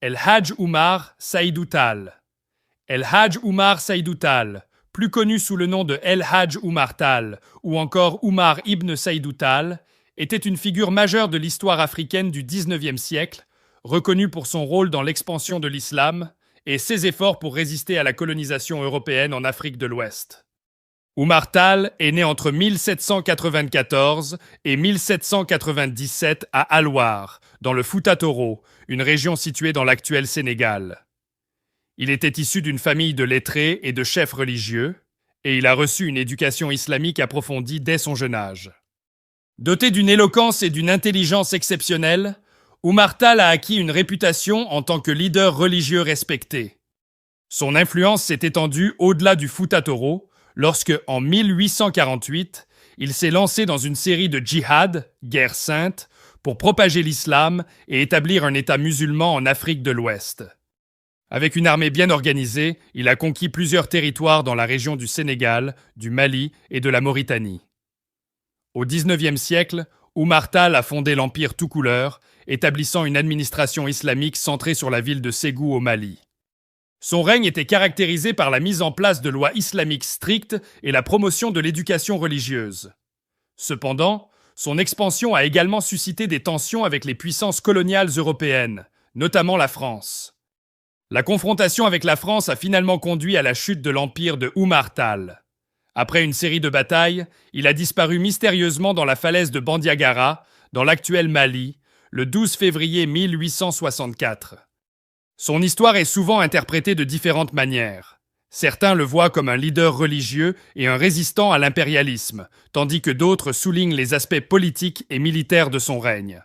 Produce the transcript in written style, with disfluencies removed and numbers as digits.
El Hadj Oumar Saïdou Tall. El Hadj Oumar Saïdou Tall, plus connu sous le nom de El Hadj Oumar Tall ou encore Oumar ibn Saïdou Tall, était une figure majeure de l'histoire africaine du XIXe siècle, reconnu pour son rôle dans l'expansion de l'islam et ses efforts pour résister à la colonisation européenne en Afrique de l'Ouest. Oumar Tall est né entre 1794 et 1797 à Alwar, dans le Fouta Toro, une région située dans l'actuel Sénégal. Il était issu d'une famille de lettrés et de chefs religieux, et il a reçu une éducation islamique approfondie dès son jeune âge. Doté d'une éloquence et d'une intelligence exceptionnelles, Oumar Tall a acquis une réputation en tant que leader religieux respecté. Son influence s'est étendue au-delà du Fouta Toro, lorsque, en 1848, il s'est lancé dans une série de djihad, guerres saintes, pour propager l'islam et établir un État musulman en Afrique de l'Ouest. Avec une armée bien organisée, il a conquis plusieurs territoires dans la région du Sénégal, du Mali et de la Mauritanie. Au XIXe siècle, Oumar Tall a fondé l'Empire tout couleur, établissant une administration islamique centrée sur la ville de Ségou au Mali. Son règne était caractérisé par la mise en place de lois islamiques strictes et la promotion de l'éducation religieuse. Cependant, son expansion a également suscité des tensions avec les puissances coloniales européennes, notamment la France. La confrontation avec la France a finalement conduit à la chute de l'empire de Oumar Tall. Après une série de batailles, il a disparu mystérieusement dans la falaise de Bandiagara, dans l'actuel Mali, le 12 février 1864. Son histoire est souvent interprétée de différentes manières. Certains le voient comme un leader religieux et un résistant à l'impérialisme, tandis que d'autres soulignent les aspects politiques et militaires de son règne.